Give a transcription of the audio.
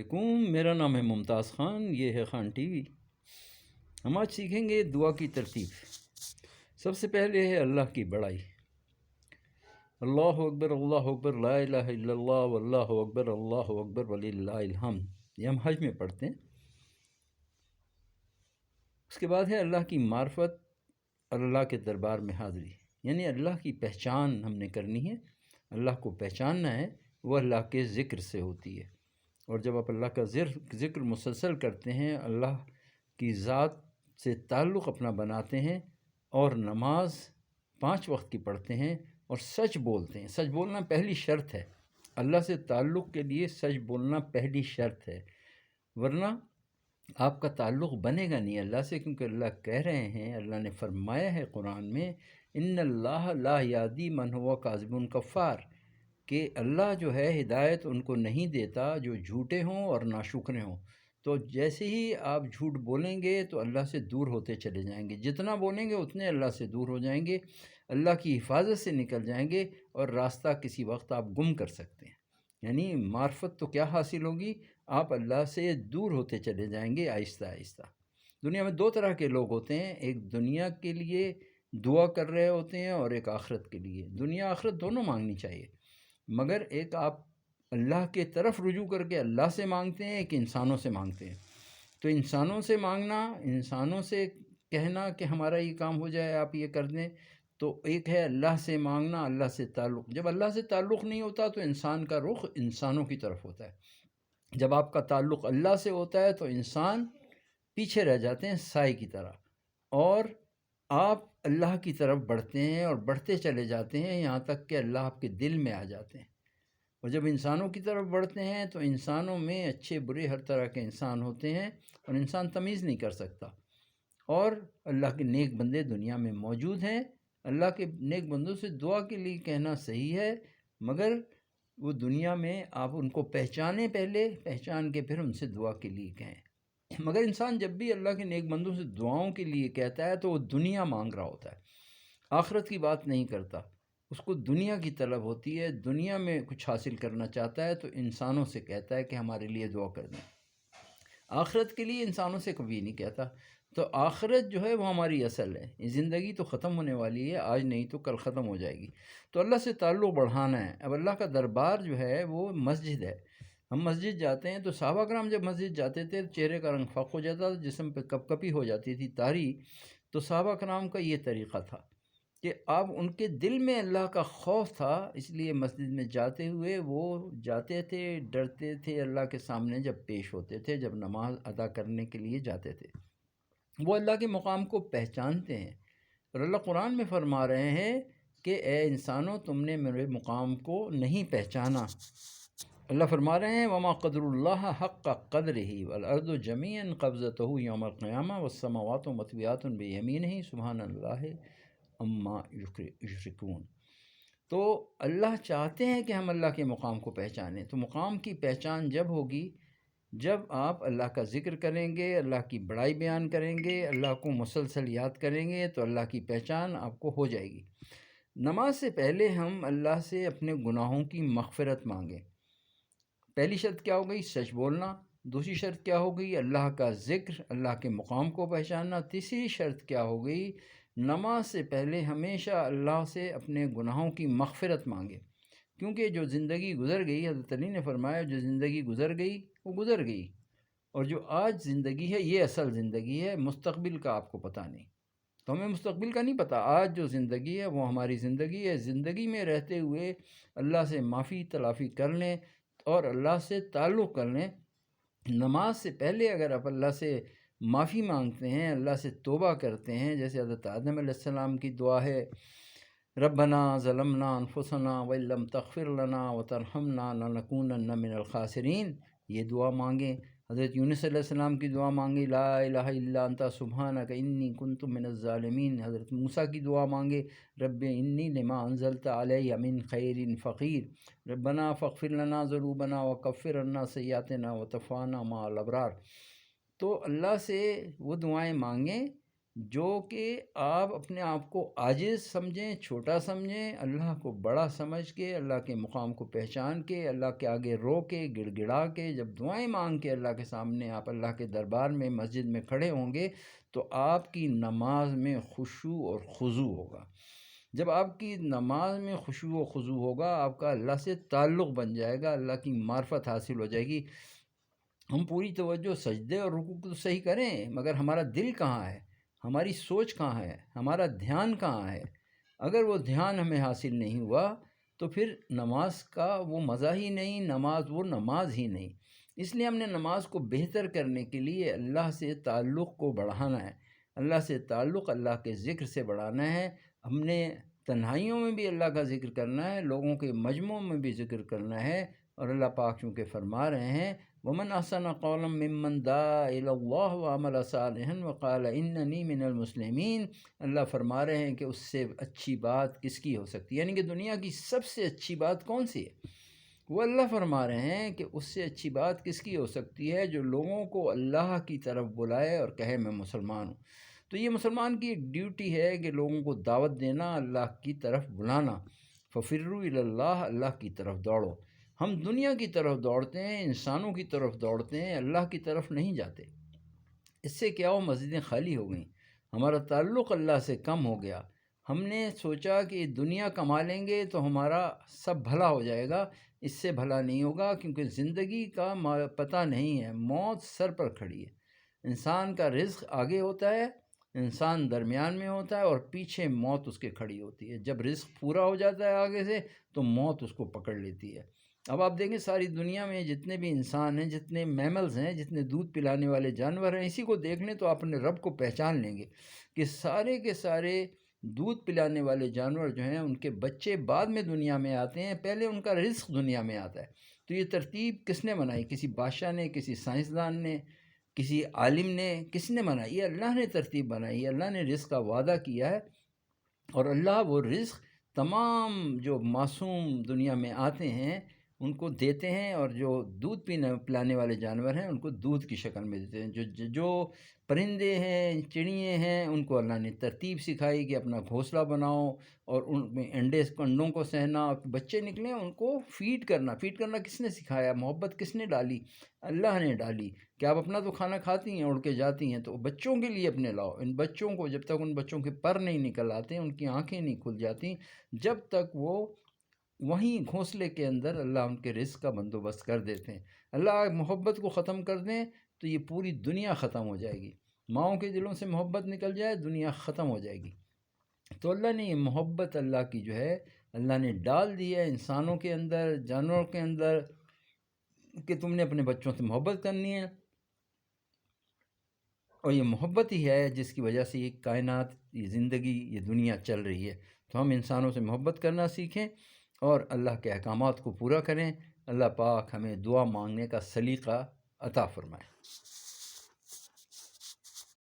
علیکم، میرا نام ہے ممتاز خان، یہ ہے خان ٹی وی۔ ہم آج سیکھیں گے دعا کی ترتیب۔ سب سے پہلے ہے اللہ کی بڑائی، اللہ اکبر اللہ اکبر لا الہ الا اللہ واللہ اکبر وللہ الحمد، یہ ہم حج میں پڑھتے ہیں۔ اس کے بعد ہے اللہ کی معرفت اور اللہ کے دربار میں حاضری، یعنی اللہ کی پہچان ہم نے کرنی ہے۔ اللہ کو پہچاننا ہے، وہ اللہ کے ذکر سے ہوتی ہے، اور جب آپ اللہ کا ذکر مسلسل کرتے ہیں، اللہ کی ذات سے تعلق اپنا بناتے ہیں، اور نماز 5 وقت کی پڑھتے ہیں اور سچ بولتے ہیں۔ سچ بولنا پہلی شرط ہے، اللہ سے تعلق کے لیے سچ بولنا پہلی شرط ہے، ورنہ آپ کا تعلق بنے گا نہیں اللہ سے، کیونکہ اللہ کہہ رہے ہیں، اللہ نے فرمایا ہے قرآن میں، ان اللہ لا یہدی من هو کاذب کفار، کہ اللہ جو ہے ہدایت ان کو نہیں دیتا جو جھوٹے ہوں اور ناشکرے ہوں۔ تو جیسے ہی آپ جھوٹ بولیں گے تو اللہ سے دور ہوتے چلے جائیں گے، جتنا بولیں گے اتنے اللہ سے دور ہو جائیں گے، اللہ کی حفاظت سے نکل جائیں گے، اور راستہ کسی وقت آپ گم کر سکتے ہیں۔ یعنی معرفت تو کیا حاصل ہوگی، آپ اللہ سے دور ہوتے چلے جائیں گے آہستہ آہستہ۔ دنیا میں 2 طرح کے لوگ ہوتے ہیں، ایک دنیا کے لیے دعا کر رہے ہوتے ہیں اور ایک آخرت کے لیے۔ دنیا آخرت دونوں مانگنی چاہیے، مگر ایک آپ اللہ کے طرف رجوع کر کے اللہ سے مانگتے ہیں، ایک انسانوں سے مانگتے ہیں۔ تو انسانوں سے مانگنا، انسانوں سے کہنا کہ ہمارا یہ کام ہو جائے، آپ یہ کر دیں، تو ایک ہے اللہ سے مانگنا، اللہ سے تعلق۔ جب اللہ سے تعلق نہیں ہوتا تو انسان کا رخ انسانوں کی طرف ہوتا ہے، جب آپ کا تعلق اللہ سے ہوتا ہے تو انسان پیچھے رہ جاتے ہیں سائے کی طرح، اور آپ اللہ کی طرف بڑھتے ہیں اور بڑھتے چلے جاتے ہیں، یہاں تک کہ اللہ آپ کے دل میں آ جاتے ہیں۔ اور جب انسانوں کی طرف بڑھتے ہیں تو انسانوں میں اچھے برے ہر طرح کے انسان ہوتے ہیں، اور انسان تمیز نہیں کر سکتا، اور اللہ کے نیک بندے دنیا میں موجود ہیں۔ اللہ کے نیک بندوں سے دعا کے لیے کہنا صحیح ہے، مگر وہ دنیا میں آپ ان کو پہچانیں، پہلے پہچان کے پھر ان سے دعا کے لیے کہیں۔ مگر انسان جب بھی اللہ کے نیک بندوں سے دعاؤں کے لیے کہتا ہے تو وہ دنیا مانگ رہا ہوتا ہے، آخرت کی بات نہیں کرتا، اس کو دنیا کی طلب ہوتی ہے، دنیا میں کچھ حاصل کرنا چاہتا ہے، تو انسانوں سے کہتا ہے کہ ہمارے لیے دعا کر دیں۔ آخرت کے لیے انسانوں سے کبھی نہیں کہتا۔ تو آخرت جو ہے وہ ہماری اصل ہے، یہ زندگی تو ختم ہونے والی ہے، آج نہیں تو کل ختم ہو جائے گی۔ تو اللہ سے تعلق بڑھانا ہے۔ اب اللہ کا دربار جو ہے وہ مسجد ہے۔ ہم مسجد جاتے ہیں تو صحابہ کرام جب مسجد جاتے تھے چہرے کا رنگ فق ہو جاتا تھا، جسم پہ کپ کپی ہو جاتی تھی طاری، تو صحابہ کرام کا یہ طریقہ تھا کہ اب ان کے دل میں اللہ کا خوف تھا، اس لیے مسجد میں جاتے ہوئے وہ جاتے تھے، ڈرتے تھے اللہ کے سامنے جب پیش ہوتے تھے، جب نماز ادا کرنے کے لیے جاتے تھے۔ وہ اللہ کے مقام کو پہچانتے ہیں، اور اللہ قرآن میں فرما رہے ہیں کہ اے انسانوں، تم نے میرے مقام کو نہیں پہچانا۔ اللہ فرما رہے ہیں وما قدر اللہ حق قدرہ والارض جمیعا قبضتہ یوم القیامہ والسماوات مطویات بیمینہ سبحان اللہ اما یشرکون۔ تو اللہ چاہتے ہیں کہ ہم اللہ کے مقام کو پہچانیں۔ تو مقام کی پہچان جب ہوگی جب آپ اللہ کا ذکر کریں گے، اللہ کی بڑائی بیان کریں گے، اللہ کو مسلسل یاد کریں گے، تو اللہ کی پہچان آپ کو ہو جائے گی۔ نماز سے پہلے ہم اللہ سے اپنے گناہوں کی مغفرت مانگیں۔ پہلی شرط کیا ہو گئی؟ سچ بولنا۔ دوسری شرط کیا ہو گئی؟ اللہ کا ذکر، اللہ کے مقام کو پہچاننا۔ تیسری شرط کیا ہو گئی؟ نماز سے پہلے ہمیشہ اللہ سے اپنے گناہوں کی مغفرت مانگے، کیونکہ جو زندگی گزر گئی، حضرت علی نے فرمایا جو زندگی گزر گئی وہ گزر گئی، اور جو آج زندگی ہے یہ اصل زندگی ہے، مستقبل کا آپ کو پتہ نہیں۔ تو ہمیں مستقبل کا نہیں پتہ، آج جو زندگی ہے وہ ہماری زندگی ہے۔ زندگی میں رہتے ہوئے اللہ سے معافی تلافی کر لیں اور اللہ سے تعلق کر لیں۔ نماز سے پہلے اگر آپ اللہ سے معافی مانگتے ہیں، اللہ سے توبہ کرتے ہیں، جیسے حضرت آدم علیہ السلام کی دعا ہے ربنا ظلمنا انفسنا وان لم تغفر لنا وترحمنا لنکونن من الخاسرین، یہ دعا مانگیں۔ حضرت یونس علیہ السلام کی دعا مانگیں لا الہ الا انت سبحانک انی کنت من الظالمین۔ حضرت موسیٰ کی دعا مانگے رب انی لما انزلت علی من خیر فقیر، ربنا فاغفر لنا ذنوبنا وکفر عنا سیئاتنا وتوفنا مع الابرار۔ تو اللہ سے وہ دعائیں مانگیں جو کہ آپ اپنے آپ کو عاجز سمجھیں، چھوٹا سمجھیں، اللہ کو بڑا سمجھ کے، اللہ کے مقام کو پہچان کے، اللہ کے آگے رو کے گڑ گڑا کے جب دعائیں مانگ کے اللہ کے سامنے آپ اللہ کے دربار میں مسجد میں کھڑے ہوں گے تو آپ کی نماز میں خشوع اور خضوع ہوگا۔ جب آپ کی نماز میں خشوع و خضوع ہوگا، آپ کا اللہ سے تعلق بن جائے گا، اللہ کی معرفت حاصل ہو جائے گی۔ ہم پوری توجہ سجدے اور رکوع کو تو صحیح کریں، مگر ہمارا دل کہاں ہے، ہماری سوچ کہاں ہے، ہمارا دھیان کہاں ہے؟ اگر وہ دھیان ہمیں حاصل نہیں ہوا تو پھر نماز کا وہ مزہ ہی نہیں، نماز وہ نماز ہی نہیں۔ اس لیے ہم نے نماز کو بہتر کرنے کے لیے اللہ سے تعلق کو بڑھانا ہے، اللہ سے تعلق اللہ کے ذکر سے بڑھانا ہے۔ ہم نے تنہائیوں میں بھی اللہ کا ذکر کرنا ہے، لوگوں کے مجموعوں میں بھی ذکر کرنا ہے، اور اللہ پاک چونکہ فرما رہے ہیں وَمَنْ أَحْسَنُ قَوْلًا مِّمَّنْ دَعَا إِلَى اللَّهِ وَعَمِلَ صَالِحًا وَقَالَ إِنَّنِي مِنَ الْمُسْلِمِينَ۔ اللہ فرما رہے ہیں کہ اس سے اچھی بات کس کی ہو سکتی ہے، یعنی کہ دنیا کی سب سے اچھی بات کون سی ہے؟ وہ اللہ فرما رہے ہیں کہ اس سے اچھی بات کس کی ہو سکتی ہے جو لوگوں کو اللہ کی طرف بلائے اور کہے میں مسلمان ہوں۔ تو یہ مسلمان کی ایک ڈیوٹی ہے کہ لوگوں کو دعوت دینا، اللہ کی طرف بلانا۔ فَفِرُّوا إِلَى اللَّهِ، اللہ کی طرف دوڑو۔ ہم دنیا کی طرف دوڑتے ہیں، انسانوں کی طرف دوڑتے ہیں، اللہ کی طرف نہیں جاتے۔ اس سے کیا ہو، مسجدیں خالی ہو گئیں، ہمارا تعلق اللہ سے کم ہو گیا۔ ہم نے سوچا کہ دنیا کما لیں گے تو ہمارا سب بھلا ہو جائے گا، اس سے بھلا نہیں ہوگا، کیونکہ زندگی کا پتہ نہیں ہے، موت سر پر کھڑی ہے۔ انسان کا رزق آگے ہوتا ہے، انسان درمیان میں ہوتا ہے، اور پیچھے موت اس کے کھڑی ہوتی ہے۔ جب رزق پورا ہو جاتا ہے آگے سے تو موت اس کو پکڑ لیتی ہے۔ اب آپ دیکھیں ساری دنیا میں جتنے بھی انسان ہیں، جتنے میملز ہیں، جتنے دودھ پلانے والے جانور ہیں، اسی کو دیکھ لیں تو آپ اپنے رب کو پہچان لیں گے کہ سارے کے سارے دودھ پلانے والے جانور جو ہیں ان کے بچے بعد میں دنیا میں آتے ہیں، پہلے ان کا رزق دنیا میں آتا ہے۔ تو یہ ترتیب کس نے بنائی؟ کسی بادشاہ نے، کسی سائنسدان نے، کسی عالم نے، کس نے بنائی؟ یہ اللہ نے ترتیب بنائی ہے، اللہ نے رزق کا وعدہ کیا ہے، اور اللہ وہ رزق تمام جو معصوم دنیا میں آتے ہیں ان کو دیتے ہیں، اور جو دودھ پلانے والے جانور ہیں ان کو دودھ کی شکل میں دیتے ہیں۔ جو پرندے ہیں، چڑیے ہیں، ان کو اللہ نے ترتیب سکھائی کہ اپنا گھونسلہ بناؤ اور ان میں انڈوں کو سہنا، بچے نکلیں ان کو فیڈ کرنا کس نے سکھایا؟ محبت کس نے ڈالی؟ اللہ نے ڈالی کہ آپ اپنا تو کھانا کھاتی ہیں، اڑ کے جاتی ہیں، تو بچوں کے لیے اپنے لاؤ۔ ان بچوں کو جب تک ان بچوں کے پر نہیں نکل آتے، ان کی آنکھیں نہیں کھل جاتی، جب تک وہ وہیں گھونسلے کے اندر اللہ ان کے رزق کا بندوبست کر دیتے ہیں۔ اللہ محبت کو ختم کر دیں تو یہ پوری دنیا ختم ہو جائے گی۔ ماؤں کے دلوں سے محبت نکل جائے، دنیا ختم ہو جائے گی۔ تو اللہ نے یہ محبت اللہ کی جو ہے اللہ نے ڈال دی ہے انسانوں کے اندر، جانوروں کے اندر، کہ تم نے اپنے بچوں سے محبت کرنی ہے، اور یہ محبت ہی ہے جس کی وجہ سے یہ کائنات، یہ زندگی، یہ دنیا چل رہی ہے۔ تو ہم انسانوں سے محبت کرنا سیکھیں اور اللہ کے احکامات کو پورا کریں۔ اللہ پاک ہمیں دعا مانگنے کا سلیقہ عطا فرمائے۔